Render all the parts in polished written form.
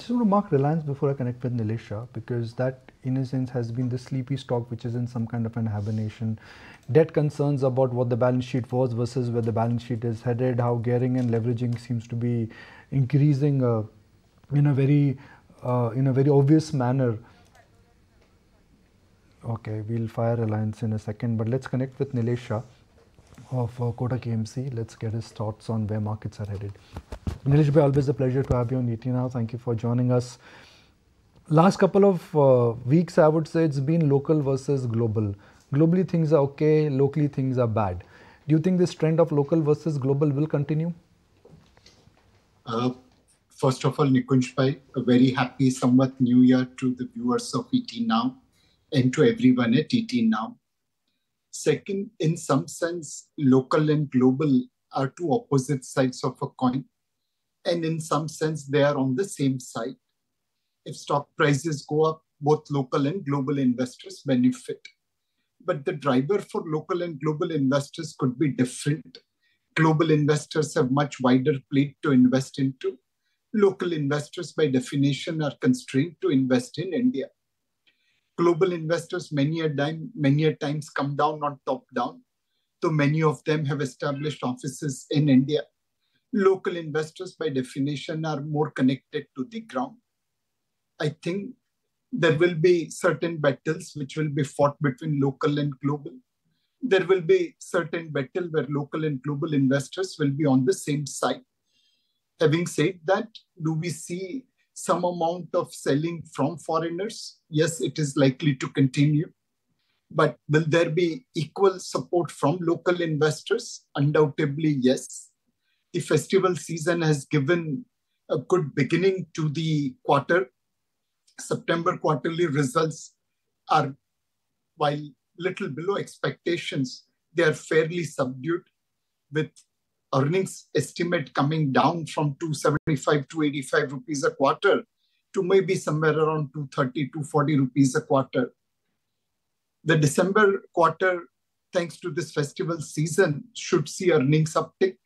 just want to mark Reliance before I connect with Nilesh Shah, because that, in a sense, has been the sleepy stock which is in some kind of an hibernation. Debt concerns about what the balance sheet was versus where the balance sheet is headed, how gearing and leveraging seems to be increasing in a very obvious manner. Okay, we'll fire Reliance in a second, but let's connect with Nilesh Shah of Kotak AMC. Let's get his thoughts on where markets are headed. Nilesh bhai, always a pleasure to have you on ET Now. Thank you for joining us. Last couple of weeks, I would say it's been local versus global. Globally, things are okay. Locally, things are bad. Do you think this trend of local versus global will continue? First of all, Nikunj bhai, a very happy Samvat New Year to the viewers of ET Now and to everyone at ET Now. Second, in some sense, local and global are two opposite sides of a coin. And in some sense, they are on the same side. If stock prices go up, both local and global investors benefit. But the driver for local and global investors could be different. Global investors have much wider plate to invest into. Local investors, by definition, are constrained to invest in India. Global investors many a times come down, not top down. So many of them have established offices in India. Local investors, by definition, are more connected to the ground. I think there will be certain battles which will be fought between local and global. There will be certain battle where local and global investors will be on the same side. Having said that, do we see some amount of selling from foreigners? Yes, it is likely to continue. But will there be equal support from local investors? Undoubtedly, yes. The festival season has given a good beginning to the quarter. September quarterly results are, while little below expectations, they are fairly subdued, with earnings estimate coming down from 275 to 85 rupees a quarter to maybe somewhere around 230 to 40 rupees a quarter. The December quarter, thanks to this festival season, should see earnings uptick.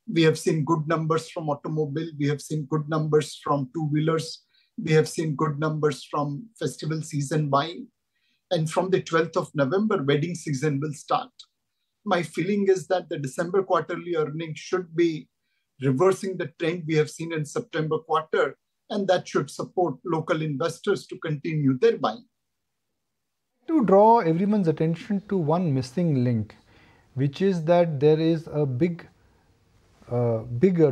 We have seen good numbers from automobile. We have seen good numbers from two-wheelers. We have seen good numbers from festival season buying. And from the 12th of November, wedding season will start. My feeling is that the December quarterly earnings should be reversing the trend we have seen in September quarter, and that should support local investors to continue their buying. To draw everyone's attention to one missing link, which is that there is a big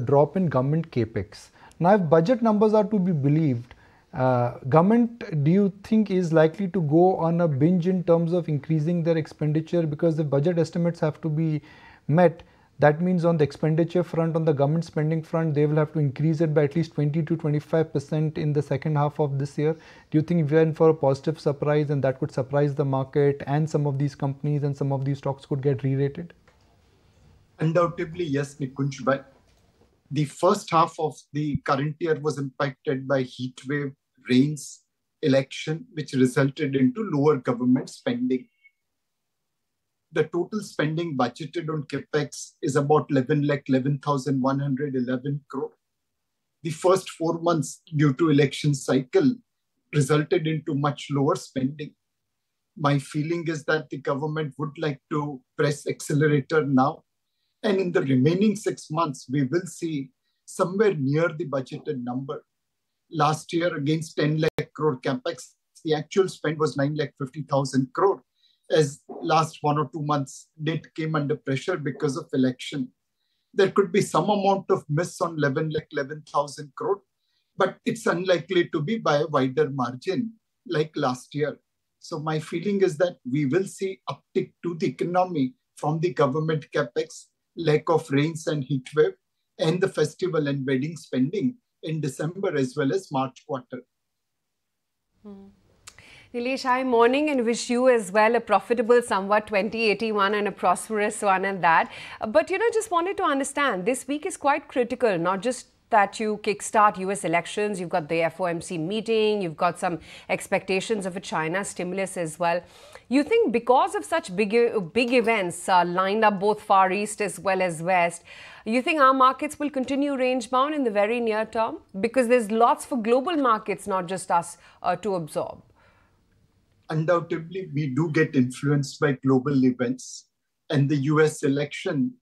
drop in government capex. Now, if budget numbers are to be believed, government, do you think, is likely to go on a binge in terms of increasing their expenditure? Because the budget estimates have to be met. That means on the expenditure front, on the government spending front, they will have to increase it by at least 20 to 25% in the second half of this year. Do you think we're in for a positive surprise, and that could surprise the market, and some of these companies and some of these stocks could get re-rated? Undoubtedly, yes, Nikunj bhai. The first half of the current year was impacted by heat wave, rains, election, which resulted into lower government spending. The total spending budgeted on capex is about 11,111 crore. The first 4 months, due to election cycle, resulted into much lower spending. My feeling is that the government would like to press accelerator now. And in the remaining 6 months, we will see somewhere near the budgeted number. Last year, against 10 lakh crore capex, the actual spend was 9,50,000 crore. As last 1 or 2 months, debt came under pressure because of election. There could be some amount of miss on 11,000 crore, but it's unlikely to be by a wider margin like last year. So my feeling is that we will see uptick to the economy from the government capex, lack of rains and heat wave, and the festival and wedding spending in December as well as March quarter. Nilesh, hi, morning, and wish you as well a profitable somewhat 2081 and a prosperous one at that. But, just wanted to understand, this week is quite critical, not just that you kickstart US elections, you've got the FOMC meeting, you've got some expectations of a China stimulus as well. You think because of such big events lined up both Far East as well as West, You think our markets will continue range bound in the very near term? Because there's lots for global markets, not just us, to absorb. Undoubtedly, we do get influenced by global events, and the US election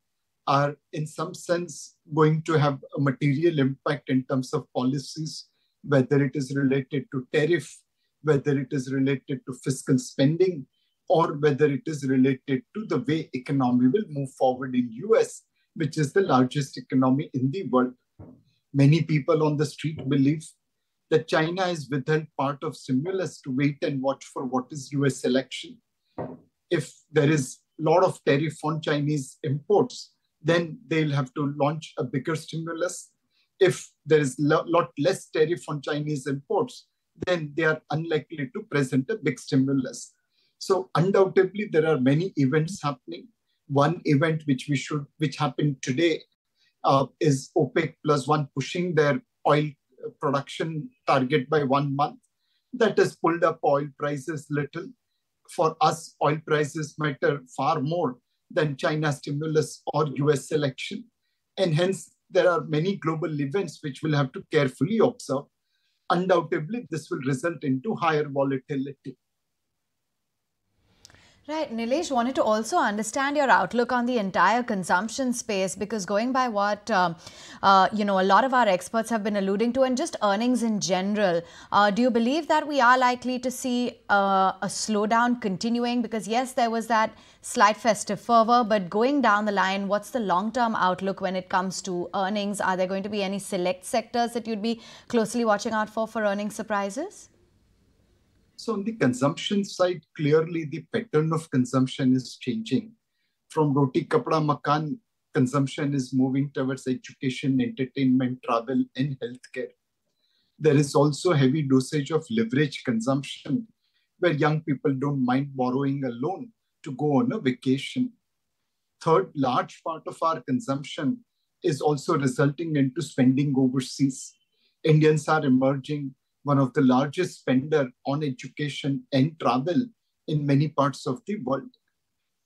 are in some sense going to have a material impact in terms of policies, whether it is related to tariff, whether it is related to fiscal spending, or whether it is related to the way economy will move forward in US, which is the largest economy in the world. Many people on the street believe that China has withheld part of stimulus to wait and watch for what is US election. If there is a lot of tariff on Chinese imports, then they'll have to launch a bigger stimulus. If there is a lot less tariff on Chinese imports, then they are unlikely to present a big stimulus. So undoubtedly, there are many events happening. One event which happened today is OPEC+1 pushing their oil production target by 1 month. That has pulled up oil prices little. For us, oil prices matter far more than China's stimulus or US election. And hence, there are many global events which we'll have to carefully observe. Undoubtedly, this will result into higher volatility. Right. Nilesh, wanted to also understand your outlook on the entire consumption space, because going by what, a lot of our experts have been alluding to, and just earnings in general, do you believe that we are likely to see a slowdown continuing? Because yes, there was that slight festive fervor, but going down the line, what's the long-term outlook when it comes to earnings? Are there going to be any select sectors that you'd be closely watching out for earnings surprises? So on the consumption side, clearly the pattern of consumption is changing. From roti, kapda, makan, consumption is moving towards education, entertainment, travel, and healthcare. There is also heavy dosage of leverage consumption, where young people don't mind borrowing a loan to go on a vacation. Third, large part of our consumption is also resulting into spending overseas. Indians are emerging one of the largest spender on education and travel in many parts of the world.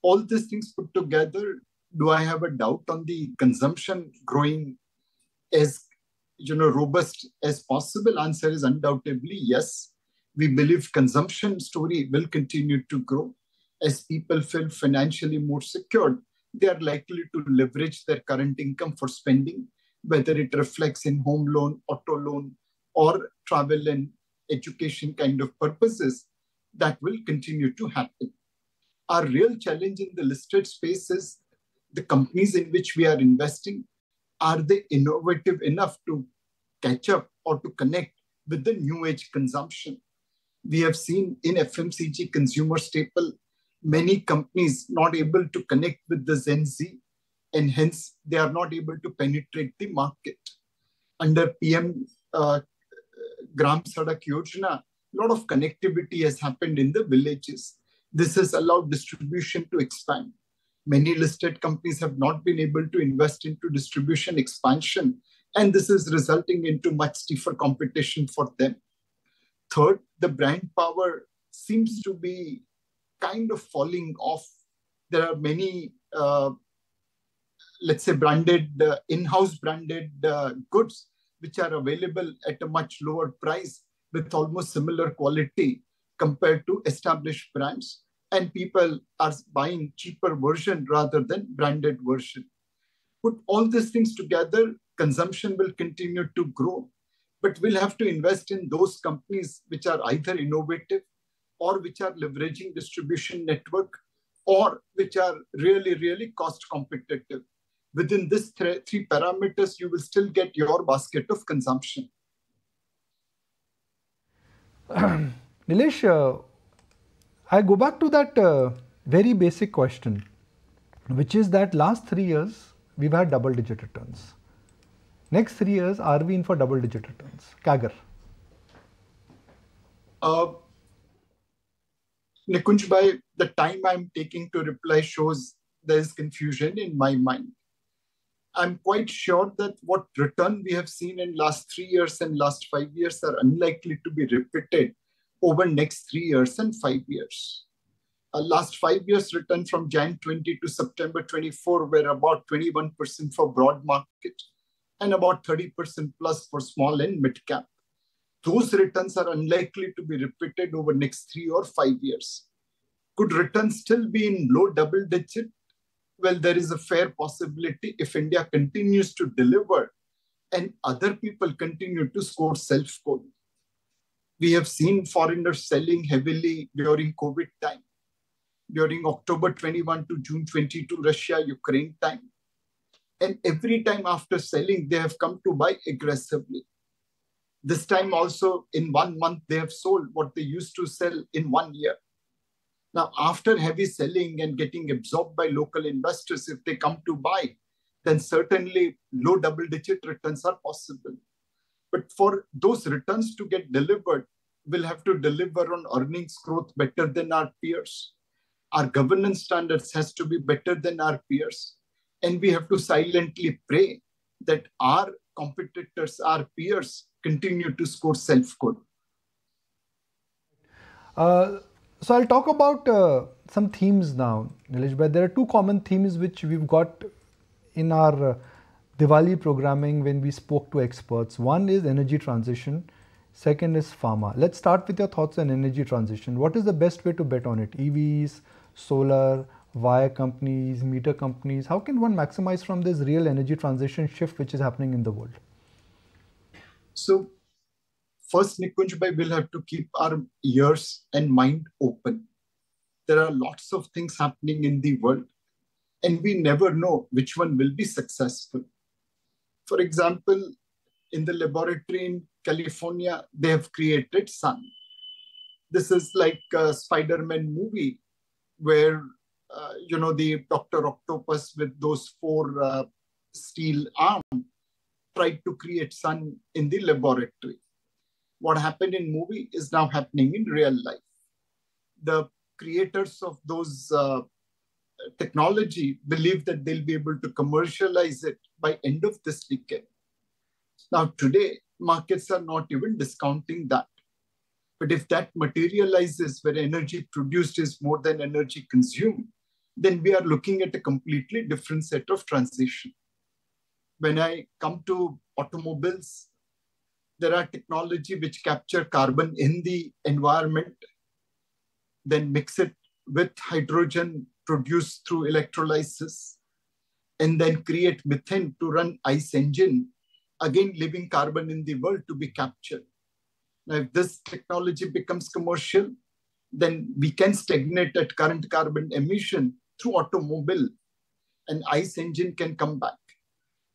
All these things put together, do I have a doubt on the consumption growing as robust as possible? Answer is undoubtedly yes. We believe consumption story will continue to grow. As people feel financially more secured, they are likely to leverage their current income for spending, whether it reflects in home loan, auto loan, or travel and education kind of purposes. That will continue to happen. Our real challenge in the listed space is the companies in which we are investing. Are they innovative enough to catch up or to connect with the new age consumption? We have seen in FMCG consumer staple, many companies not able to connect with the Gen Z, and hence they are not able to penetrate the market. Under PM Gram Sadak Yojana, a lot of connectivity has happened in the villages. This has allowed distribution to expand. Many listed companies have not been able to invest into distribution expansion, and this is resulting into much stiffer competition for them. Third, the brand power seems to be kind of falling off. There are many, let's say, branded, in-house branded goods which are available at a much lower price with almost similar quality compared to established brands. And people are buying cheaper version rather than branded version. Put all these things together, consumption will continue to grow, but we'll have to invest in those companies which are either innovative or which are leveraging distribution network or which are really, really cost competitive. Within this three parameters, you will still get your basket of consumption. Nilesh, I go back to that very basic question, which is that last 3 years, we've had double-digit returns. Next 3 years, are we in for double-digit returns? CAGR. Nikunj bhai, the time I'm taking to reply shows there is confusion in my mind. I'm quite sure that what return we have seen in last 3 years and last 5 years are unlikely to be repeated over next 3 years and 5 years. Last 5 years return from Jan 20 to September 24 were about 21% for broad market and about 30% plus for small and mid cap. Those returns are unlikely to be repeated over next 3 or 5 years. Could returns still be in low double digit? Well, there is a fair possibility if India continues to deliver and other people continue to score self-code. We have seen foreigners selling heavily during COVID time, during October 21 to June 22, Russia-Ukraine time. And every time after selling, they have come to buy aggressively. This time also, in 1 month, they have sold what they used to sell in 1 year. Now, after heavy selling and getting absorbed by local investors, if they come to buy, then certainly low double-digit returns are possible. But for those returns to get delivered, we'll have to deliver on earnings growth better than our peers. Our governance standards has to be better than our peers. And we have to silently pray that our competitors, our peers, continue to score self-good. So I'll talk about some themes now, Nilesh, but there are two common themes which we've got in our Diwali programming when we spoke to experts. One is energy transition. Second is pharma. Let's start with your thoughts on energy transition. What is the best way to bet on it? EVs, solar, wire companies, meter companies. How can one maximize from this real energy transition shift which is happening in the world? So first, Nikunj bhai, we'll have to keep our ears and mind open. There are lots of things happening in the world, and we never know which one will be successful. For example, in the laboratory in California, they have created sun. This is like a Spider-Man movie where, the Dr. Octopus with those 4 steel arms tried to create sun in the laboratory. What happened in movie is now happening in real life. The creators of those technology believe that they'll be able to commercialize it by end of this decade. Now today, markets are not even discounting that. But if that materializes where energy produced is more than energy consumed, then we are looking at a completely different set of transition. When I come to automobiles, there are technology which capture carbon in the environment, then mix it with hydrogen produced through electrolysis, and then create methane to run ICE engine, again leaving carbon in the world to be captured. Now, if this technology becomes commercial, then we can stagnate at current carbon emission through automobile, and ICE engine can come back.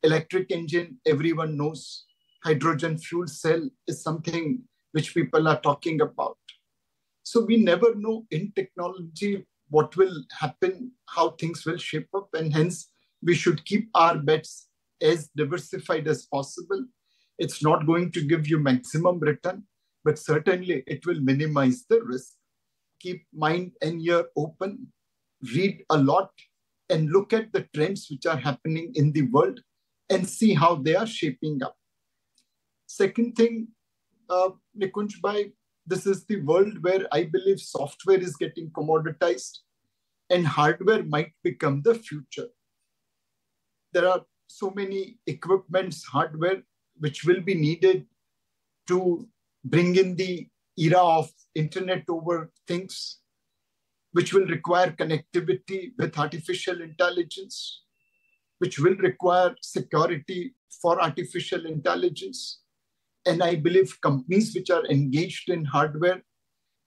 Electric engine, everyone knows. Hydrogen fuel cell is something which people are talking about. So we never know in technology what will happen, how things will shape up, and hence we should keep our bets as diversified as possible. It's not going to give you maximum return, but certainly it will minimize the risk. Keep mind and ear open, read a lot, and look at the trends which are happening in the world and see how they are shaping up. Second thing, Nikunj bhai, this is the world where I believe software is getting commoditized and hardware might become the future. There are so many equipments, hardware, which will be needed to bring in the era of internet over things, which will require connectivity with artificial intelligence, which will require security for artificial intelligence. And I believe companies which are engaged in hardware,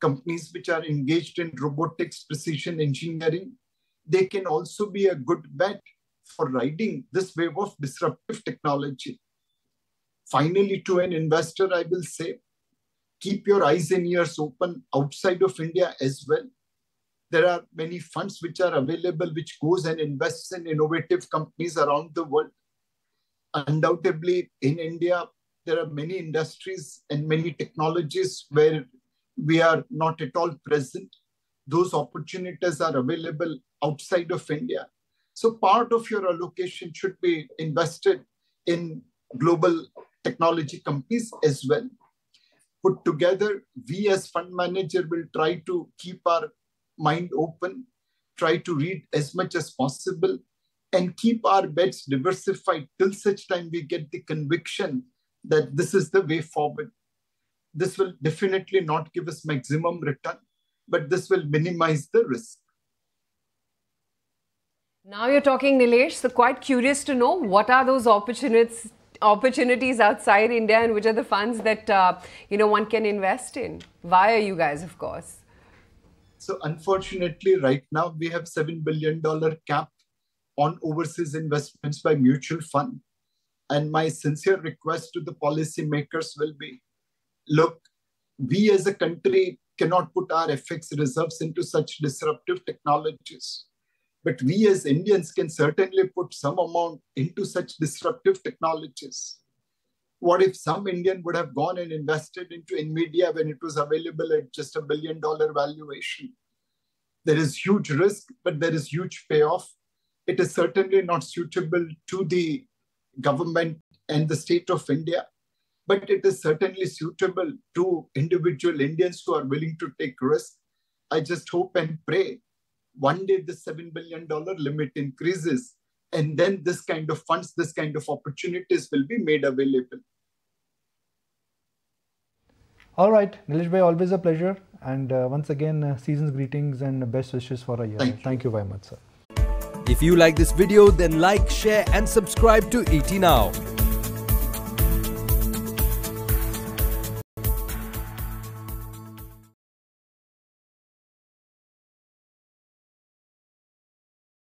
companies which are engaged in robotics, precision engineering, they can also be a good bet for riding this wave of disruptive technology. Finally, to an investor, I will say, keep your eyes and ears open outside of India as well. There are many funds which are available, which goes and invests in innovative companies around the world. Undoubtedly, in India, there are many industries and many technologies where we are not at all present. Those opportunities are available outside of India. So part of your allocation should be invested in global technology companies as well. Put together, we as fund manager will try to keep our mind open, try to read as much as possible, and keep our bets diversified till such time we get the conviction that this is the way forward. This will definitely not give us maximum return, but this will minimize the risk. Now you're talking, Nilesh, so quite curious to know what are those opportunities outside India and which are the funds that one can invest in via you guys, of course. So unfortunately, right now we have $7 billion cap on overseas investments by mutual fund. And my sincere request to the policymakers will be, look, we as a country cannot put our FX reserves into such disruptive technologies. But we as Indians can certainly put some amount into such disruptive technologies. What if some Indian would have gone and invested into NVIDIA when it was available at just $1 billion valuation? There is huge risk, but there is huge payoff. It is certainly not suitable to the government and the state of India, but it is certainly suitable to individual Indians who are willing to take risks. I just hope and pray one day the $7 billion limit increases, and then this kind of funds, this kind of opportunities will be made available. All right, Nilesh bhai, always a pleasure. And once again, season's greetings and best wishes for a year. Thank you very much, sir. If you like this video, then like, share and subscribe to ET Now.